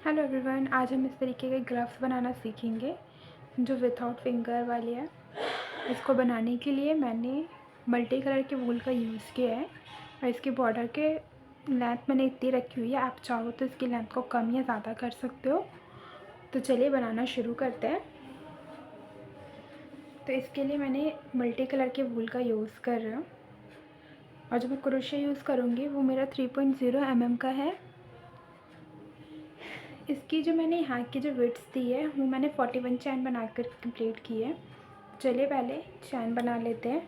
Hello everyone, आज हम इस तरीके के ग्लव्स बनाना सीखेंगे जो विथआउट फिंगर वाले हैं। इसको बनाने के लिए मैंने मल्टी कलर के वूल का यूज़ किया है और इसकी बॉर्डर के लेंथ मैंने इतनी रखी हुई है। आप चाहो तो इसकी लेंथ को कम या ज़्यादा कर सकते हो। तो चलिए बनाना शुरू करते हैं। तो इसके लिए मैंने मल्टी कलर के वूल का यूज़ कर रही हूँ और जो मैं क्रोशे यूज़ करूँगी वो मेरा 3.0 mm का है। इसकी जो मैंने यहाँ की जो विड्थ दी है वो मैंने 41 चैन बनाकर कंप्लीट की है। चलिए पहले चैन बना लेते हैं।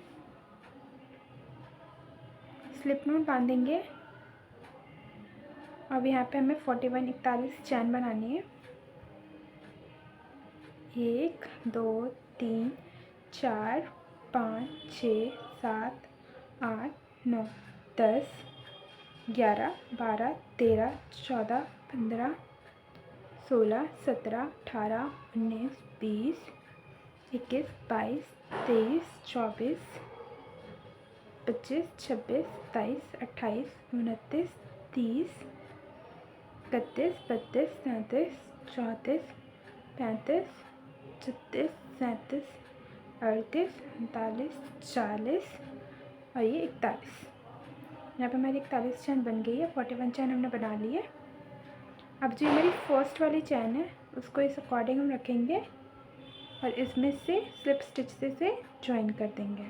स्लिप नॉट बांधेंगे। अब यहाँ पे हमें 41 चैन बनानी है। 1 2 3 4 5 6 7 8 9 10 11 12 13 14 15 16 17 18 19 20 21 22 23 24 25 26 27 28 29 30 31 32 33 34 35 36 37 38 39 40 और ये 41। यहाँ पे हमारी 41 चैन बन गई है। 41 चैन हमने बना ली है। अब जो हमारी फर्स्ट वाली चैन है उसको इस अकॉर्डिंग हम रखेंगे और इसमें से स्लिप स्टिच से ज्वाइन कर देंगे।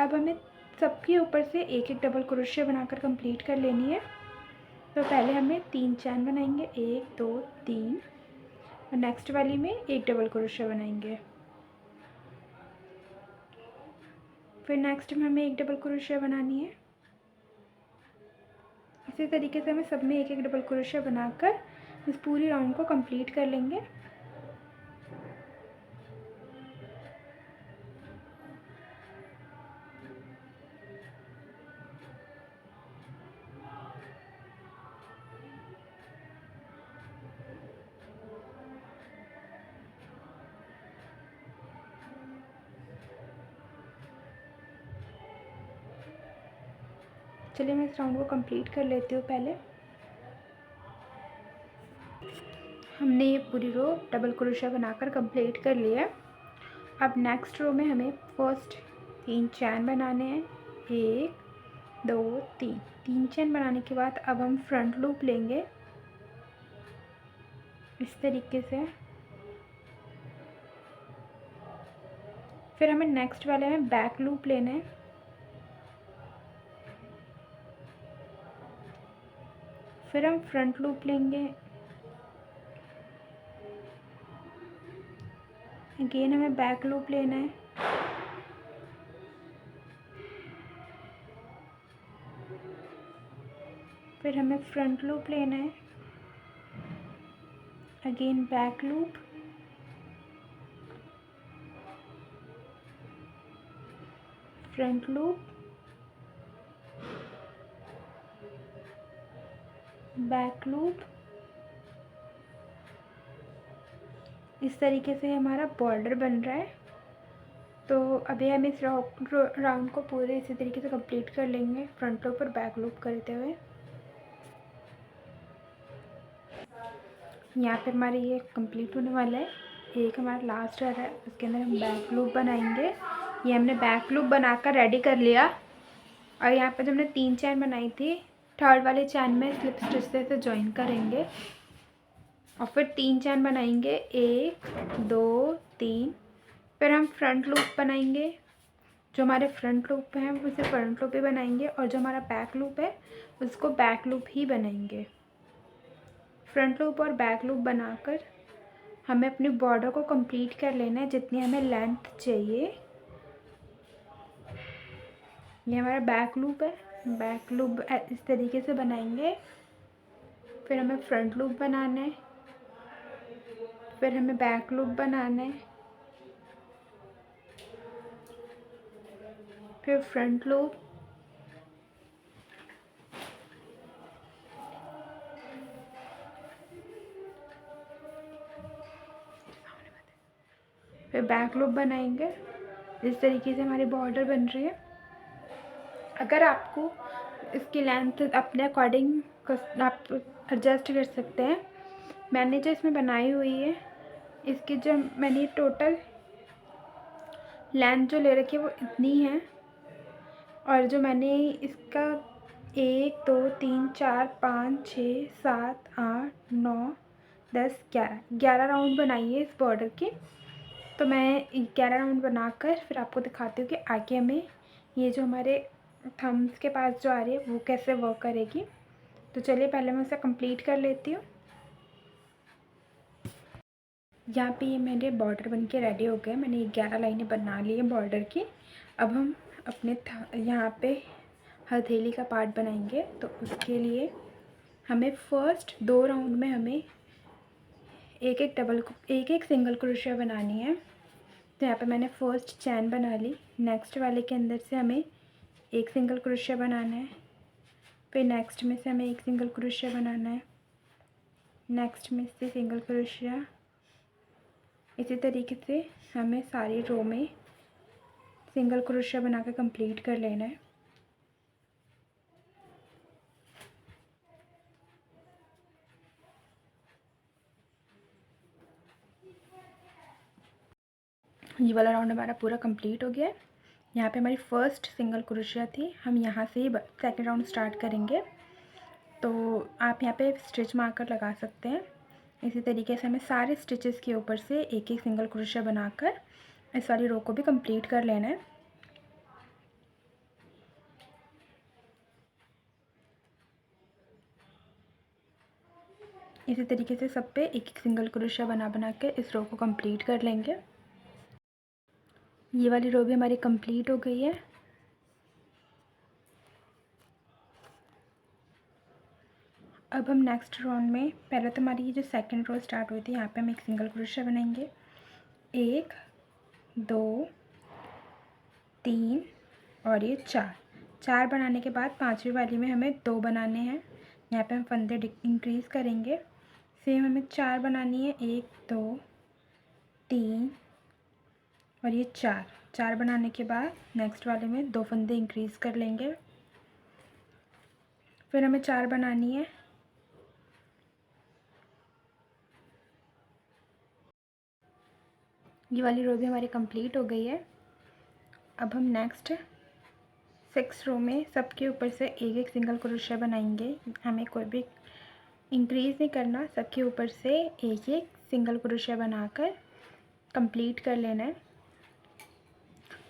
अब हमें सबके ऊपर से एक एक डबल क्रोशिया बनाकर कंप्लीट कर लेनी है। तो पहले हमें 3 चैन बनाएंगे, 1 2 3, और नेक्स्ट वाली में एक डबल क्रोशिया बनाएंगे। फिर नेक्स्ट में हमें एक डबल क्रोशिया बनानी है। इसी तरीके से हमें सब में एक एक डबल क्रोशिया बनाकर इस पूरी राउंड को कंप्लीट कर लेंगे। चलिए मैं इस राउंड को कंप्लीट कर लेती हूँ। पहले हमने ये पूरी रो डबल क्रोशिया बनाकर कंप्लीट कर लिया है। अब नेक्स्ट रो में हमें फर्स्ट 3 चैन बनाने हैं, 1 2 3। 3 चैन बनाने के बाद अब हम फ्रंट लूप लेंगे इस तरीके से। फिर हमें नेक्स्ट वाले में बैक लूप लेना है। फिर हम फ्रंट लूप लेंगे। अगेन हमें बैक लूप लेना है। फिर हमें फ्रंट लूप लेना है। Again back loop. Front loop, back loop. इस तरीके से हमारा बॉर्डर बन रहा है। तो अभी हम इस राउंड को पूरे इसी तरीके से कंप्लीट कर लेंगे, फ्रंट लूप और बैक लूप करते हुए। यहाँ पे हमारे ये कंप्लीट होने वाला है। एक हमारा लास्ट रह रहा है, उसके अंदर हम बैक लूप बनाएंगे। ये हमने बैक लूप बनाकर रेडी कर लिया। और यहाँ पे जब हमने 3 चैन बनाई थी, थर्ड वाले चैन में स्लिप स्टिच से ज्वाइन करेंगे और फिर 3 चैन बनाएंगे, 1 2 3। फिर हम फ्रंट लूप बनाएंगे। जो हमारे फ्रंट लूप हैं वो उसे फ्रंट लूप ही बनाएंगे और जो हमारा बैक लूप है उसको बैक लूप ही बनाएंगे। फ्रंट लूप और बैक लूप बनाकर हमें अपनी बॉर्डर को कंप्लीट कर लेना है जितनी हमें लेंथ चाहिए। ये हमारा बैक लूप है। बैक लूप इस तरीके से बनाएंगे। फिर हमें फ्रंट लूप बनाना है। फिर हमें बैक लूप बनाना है। फिर फ्रंट लूप, फिर बैक लूप बनाएंगे। इस तरीके से हमारी बॉर्डर बन रही है। अगर आपको इसकी लेंथ अपने अकॉर्डिंग आप एडजस्ट कर सकते हैं। मैंने जो इसमें बनाई हुई है, इसकी जो मैंने टोटल लेंथ जो ले रखी है वो इतनी है। और जो मैंने इसका 1 2 3 4 5 6 7 8 9 10 11 राउंड बनाइए इस बॉर्डर के। तो मैं 11 राउंड बनाकर फिर आपको दिखाती हूँ कि आगे हमें ये जो हमारे थम्स के पास जो आ रही है वो कैसे वर्क करेगी। तो चलिए पहले मैं उसे कंप्लीट कर लेती हूँ। यहाँ पे ये मेरे बॉर्डर बन के रेडी हो गए। मैंने 11 लाइनें बना ली हैं बॉर्डर की। अब हम अपने यहाँ पे हथेली का पार्ट बनाएंगे। तो उसके लिए हमें फर्स्ट 2 राउंड में हमें एक एक सिंगल क्रोशिया बनानी है। तो यहाँ पे मैंने फर्स्ट चैन बना ली। नेक्स्ट वाले के अंदर से हमें एक सिंगल क्रोशिया बनाना है। फिर नेक्स्ट में से हमें एक सिंगल क्रोशिया बनाना है। नेक्स्ट में से सिंगल क्रोशिया। इसी तरीके से हमें सारी रो में सिंगल क्रोशिया बना के कंप्लीट कर लेना है। ये वाला राउंड हमारा पूरा कंप्लीट हो गया है। यहाँ पे हमारी फर्स्ट सिंगल क्रोशिया थी। हम यहाँ से ही सेकेंड राउंड स्टार्ट करेंगे। तो आप यहाँ पे स्टिच मार्कर लगा सकते हैं। इसी तरीके से हमें सारे स्टिचेस के ऊपर से एक एक सिंगल क्रोशिया बनाकर इस वाली रो को भी कंप्लीट कर लेना है। इसी तरीके से सब पे एक एक सिंगल क्रोशिया बना के इस रो को कंप्लीट कर लेंगे। ये वाली रो भी हमारी कंप्लीट हो गई है। अब हम नेक्स्ट राउंड में, पहले तो हमारी ये जो सेकंड रो स्टार्ट हुई थी, यहाँ पे हम एक सिंगल क्रोशिया बनाएंगे। 1 2 3 और ये 4 बनाने के बाद पांचवी वाली में हमें 2 बनाने हैं। यहाँ पे हम फंदे इंक्रीज़ करेंगे। सेम हमें 4 बनानी है। 1 2 3 और ये 4 बनाने के बाद नेक्स्ट वाले में 2 फंदे इंक्रीज़ कर लेंगे। फिर हमें 4 बनानी है। ये वाली रो भी हमारी कंप्लीट हो गई है। अब हम नेक्स्ट 6 रो में सबके ऊपर से एक एक सिंगल क्रोशिया बनाएंगे। हमें कोई भी इंक्रीज़ नहीं करना, सबके ऊपर से एक एक सिंगल क्रोशिया बनाकर कंप्लीट कर लेना है।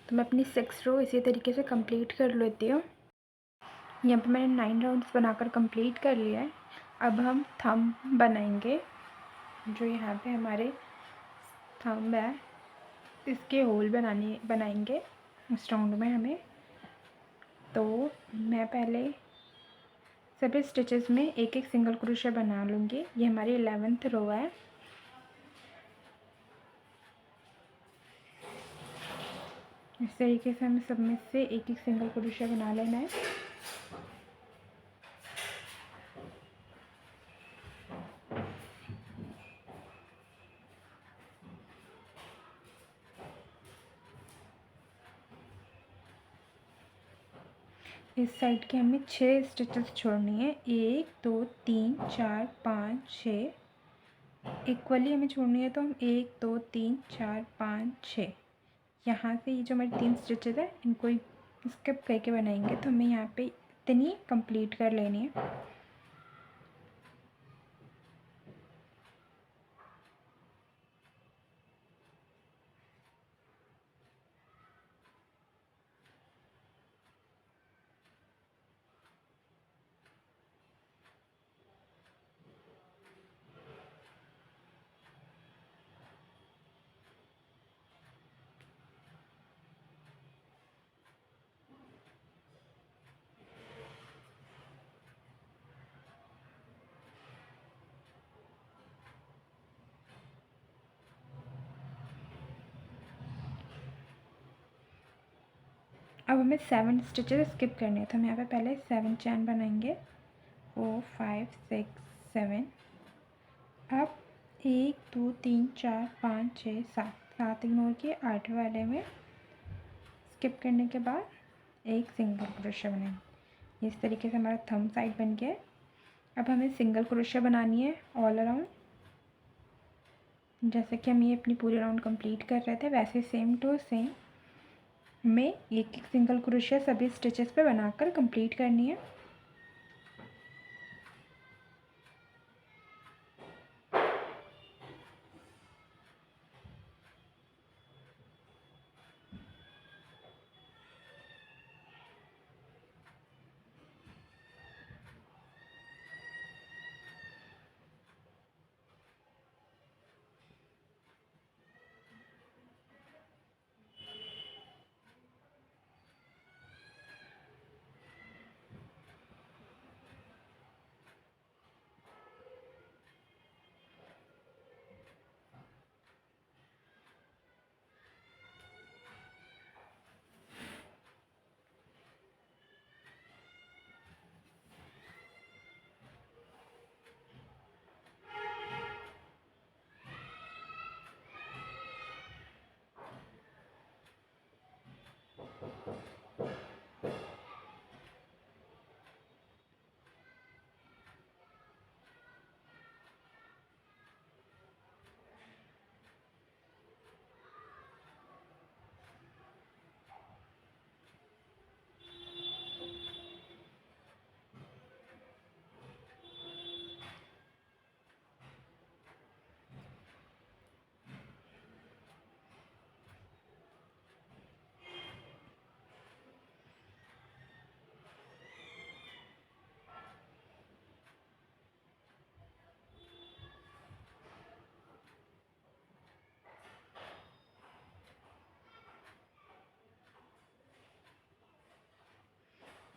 तो मैं अपनी 6 रो इसी तरीके से कंप्लीट कर लेती हूँ। यहाँ पे मैंने 9 राउंड्स बनाकर कंप्लीट कर लिया है। अब हम थंब बनाएंगे। जो यहाँ पे हमारे थंब है, इसके होल बनाएंगे इस राउंड में हमें। तो मैं पहले सभी स्टिचेस में एक एक सिंगल क्रोशिया बना लूँगी। ये हमारी 11th रो है। इस तरीके से हमें सब में से एक एक सिंगल क्रोशिया बना लेना है। इस साइड के हमें 6 स्टिचेस छोड़नी है। 1 2 3 4 5 6 इक्वली हमें छोड़नी है। तो हम 1 2 3 4 5 6 यहाँ से ये जो हमारी 3 स्टिचेस है इनको स्किप करके बनाएंगे। तो हमें यहाँ पे इतनी कंप्लीट कर लेनी है। अब हमें 7 स्टिचेस स्किप करने हैं। तो हम यहाँ पे पहले 7 चैन बनाएंगे। 4 5 6 7। अब 1 2 3 4 5 6 7 इग्नोर किए। 8वें वाले में स्किप करने के बाद एक सिंगल क्रोशिया बनाएंगे। इस तरीके से हमारा थंब साइड बन गया है। अब हमें सिंगल क्रोशिया बनानी है ऑल अराउंड। जैसे कि हम ये अपनी पूरी राउंड कंप्लीट कर रहे थे, वैसे सेम टू सेम हमें एक एक सिंगल क्रोशिया सभी स्टिचेस पे बनाकर कंप्लीट करनी है।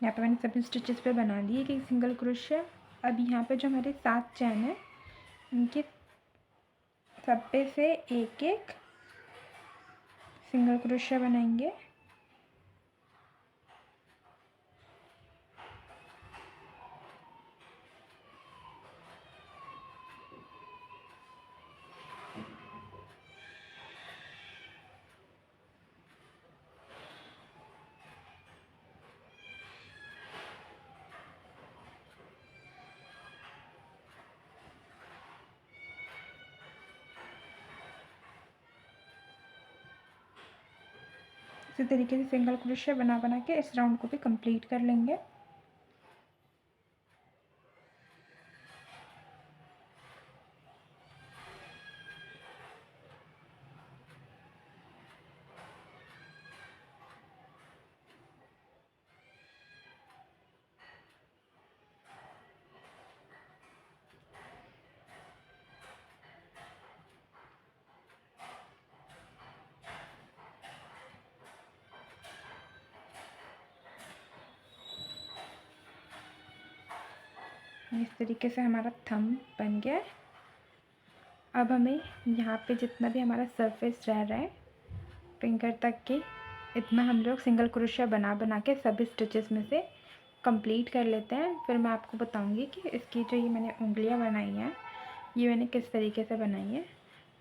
यहाँ पे मैंने सभी स्टिचेस पे बना लिए कि सिंगल क्रोशिया। अब यहाँ पे जो हमारे 7 चैन है, इनके सब पे से एक एक सिंगल क्रोशिया बनाएंगे। इसी तरीके से सिंगल क्रोशिया बना बना के इस राउंड को भी कंप्लीट कर लेंगे। इस तरीके से हमारा थंब बन गया है। अब हमें यहाँ पे जितना भी हमारा सरफेस रह रहा है फिंगर तक के, इतना हम लोग सिंगल क्रोशिया बना बना के सभी स्टिचेस में से कंप्लीट कर लेते हैं। फिर मैं आपको बताऊंगी कि इसकी जो ये मैंने उंगलियां बनाई हैं ये मैंने किस तरीके से बनाई है।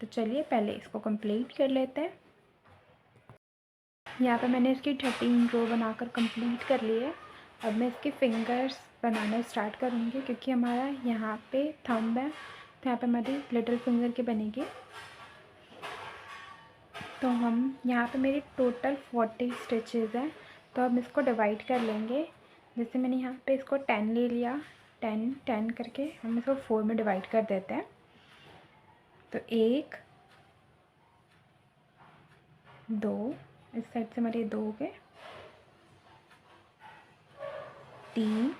तो चलिए पहले इसको कंप्लीट कर लेते हैं। यहाँ पे मैंने इसकी 13 रो बनाकर कंप्लीट कर ली है। अब मैं इसके फिंगर्स बनाना स्टार्ट करूँगी, क्योंकि हमारा यहाँ पे थंब है तो यहाँ पे हमारी लिटिल फिंगर की बनेगी। तो हम यहाँ पे मेरी टोटल 40 स्टिचेस हैं, तो हम इसको डिवाइड कर लेंगे। जैसे मैंने यहाँ पे इसको 10 ले लिया, 10 करके हम इसको 4 में डिवाइड कर देते हैं। तो 1 2, इस साइड से हमारे 2 हो गए, 3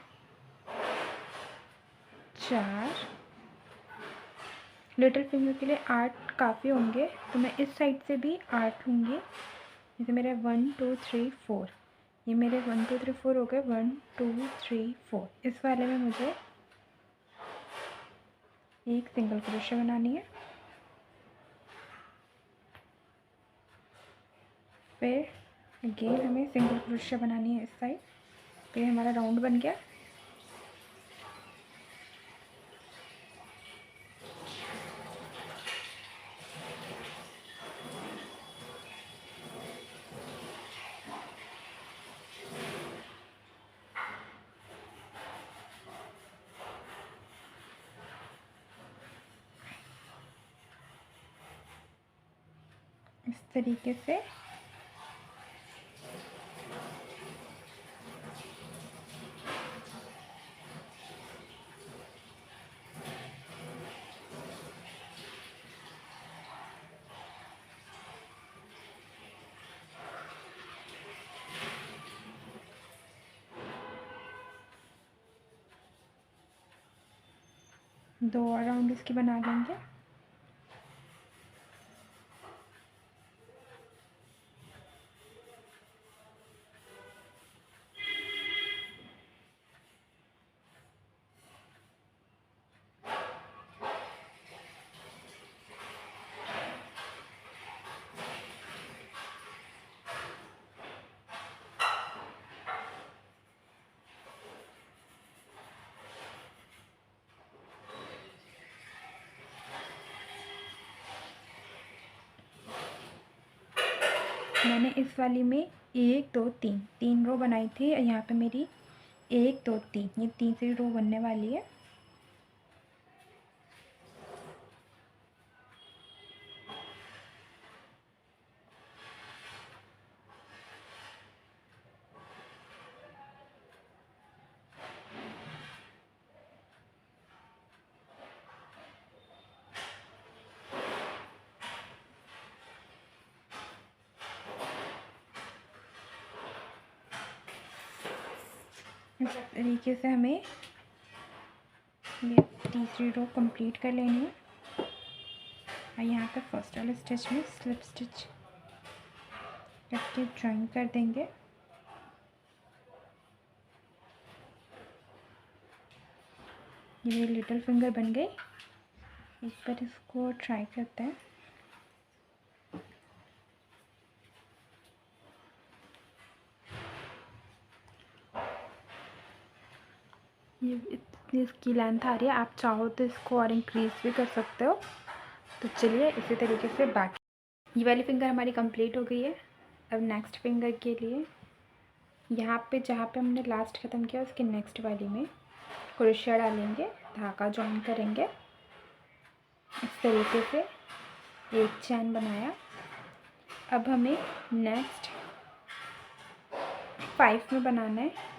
4, लिटिल फिंगर के लिए 8 काफ़ी होंगे, तो मैं इस साइड से भी 8 लूँगी। जैसे मेरे 1 2 3 4, ये मेरे 1 2 3 4 हो गए, 1 2 3 4। इस वाले में मुझे एक सिंगल क्रोशिया बनानी है। फिर अगेन हमें सिंगल क्रोशिया बनानी है इस साइड। तो ये हमारा राउंड बन गया। इस तरीके से दो और राउंड इसकी बना लेंगे। मैंने इस वाली में 1 2 3 रो बनाई थी और यहाँ पे मेरी 1 2 3 ये तीसरी रो बनने वाली है। इस तरीके से हमें ये तीसरी रो कंप्लीट कर लेनी है। और यहाँ पे फर्स्ट वाले स्टिच में स्लिप स्टिच करके ज्वाइन कर देंगे। ये लिटिल फिंगर बन गई। एक बार इसको ट्राई करते हैं। ये इतनी इसकी लेंथ आ रही है, आप चाहो तो इसको और इंक्रीज भी कर सकते हो। तो चलिए इसी तरीके से बाकी ये वाली फिंगर हमारी कंप्लीट हो गई है। अब नेक्स्ट फिंगर के लिए यहाँ पे जहाँ पे हमने लास्ट ख़त्म किया उसके नेक्स्ट वाली में क्रोशिया डालेंगे, धागा ज्वाइन करेंगे। इस तरीके से एक चैन बनाया। अब हमें नेक्स्ट 5 में बनाना है।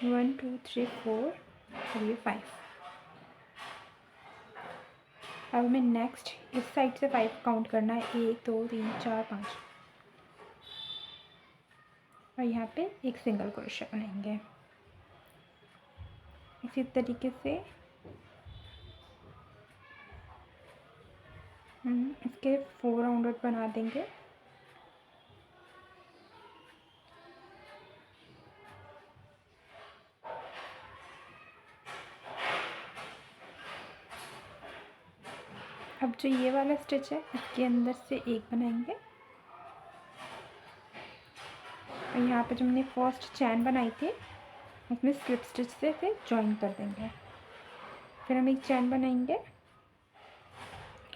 1 2 3 4 और ये 5। अब हमें नेक्स्ट इस साइड से 5 काउंट करना है। 1 2 3 4 5 और यहाँ पे एक सिंगल क्रोशिया बनाएंगे। इसी तरीके से हम इसके 4 राउंड बना देंगे। अब जो ये वाला स्टिच है इसके अंदर से एक बनाएंगे और यहाँ पे जो हमने फर्स्ट चैन बनाई थी उसमें स्लिप स्टिच से फिर ज्वाइन कर देंगे। फिर हम एक चैन बनाएंगे।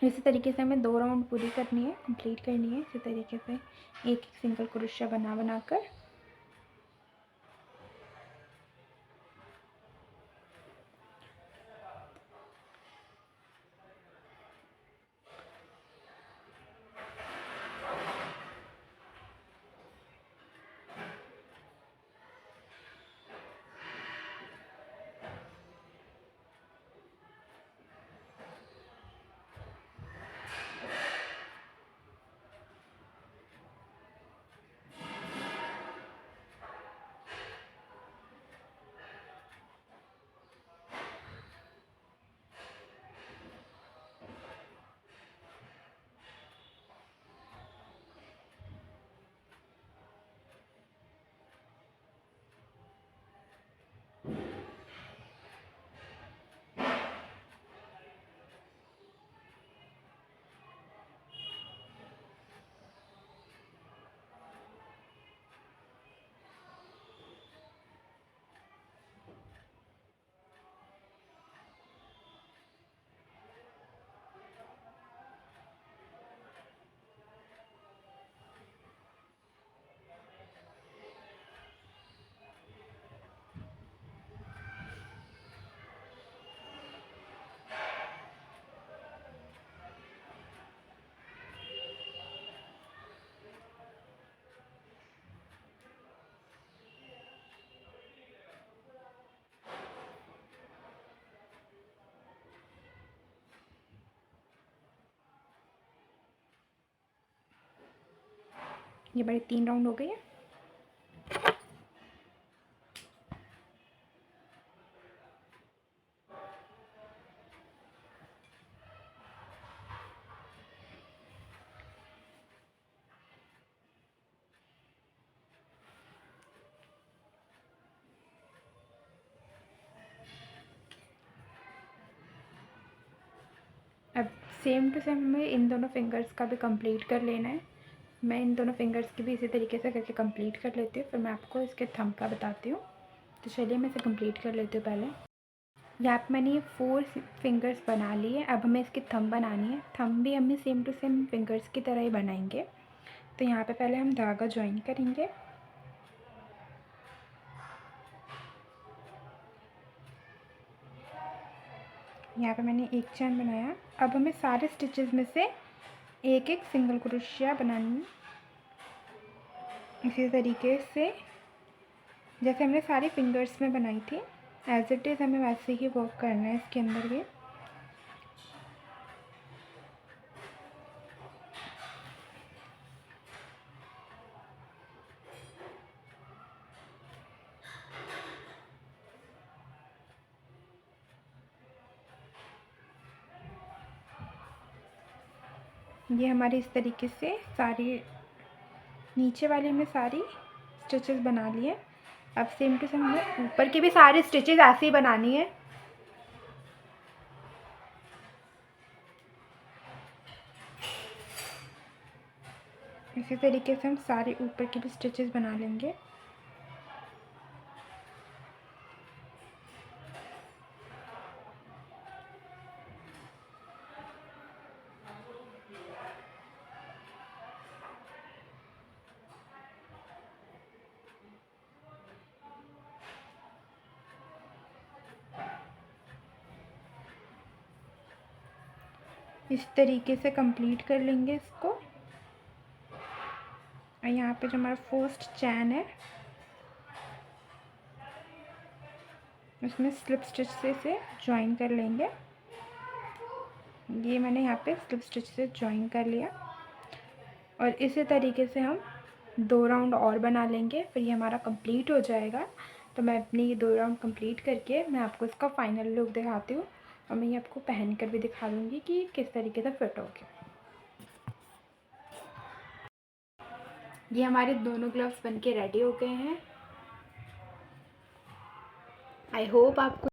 इसी तरीके से हमें 2 राउंड पूरी करनी है, कंप्लीट करनी है। इसी तरीके से एक सिंगल क्रोशिया बना कर ये हमारे 3 राउंड हो गए हैं। अब सेम टू सेम हमें इन दोनों फिंगर्स का भी कंप्लीट कर लेना है। मैं इन दोनों फिंगर्स की भी इसी तरीके से करके कंप्लीट कर लेती हूँ, फिर मैं आपको इसके थंब का बताती हूँ। तो चलिए मैं इसे कंप्लीट कर लेती हूँ पहले। यहाँ पर मैंने ये 4 फिंगर्स बना लिए। अब हमें इसकी थंब बनानी है। थंब भी हमें सेम टू सेम फिंगर्स की तरह ही बनाएंगे। तो यहाँ पे पहले हम धागा ज्वाइन करेंगे। यहाँ पे मैंने एक चैन बनाया। अब हमें सारे स्टिचेस में से एक एक सिंगल क्रोशिया बनानी है। इसी तरीके से जैसे हमने सारी फिंगर्स में बनाई थी, एज इट इज़ हमें वैसे ही वर्क करना है इसके अंदर भी। ये हमारी इस तरीके से सारी नीचे वाली में सारी स्टिचेस बना लिए। अब सेम टू सेम हमें ऊपर की भी सारी स्टिचेस ऐसे ही बनानी है। इसी तरीके से हम सारे ऊपर की भी स्टिचेस बना लेंगे। इस तरीके से कंप्लीट कर लेंगे इसको। और यहाँ पे जो हमारा फर्स्ट चैन है उसमें स्लिप स्टिच से इसे ज्वाइन कर लेंगे। ये मैंने यहाँ पे स्लिप स्टिच से ज्वाइन कर लिया। और इसी तरीके से हम 2 राउंड और बना लेंगे, फिर ये हमारा कंप्लीट हो जाएगा। तो मैं अपने ये 2 राउंड कंप्लीट करके मैं आपको इसका फाइनल लुक दिखाती हूँ, और मैं ये आपको पहन कर भी दिखा दूँगी कि किस तरीके से फिट होगी। ये हमारे दोनों ग्लव्स बनके रेडी हो गए हैं। आई होप आपको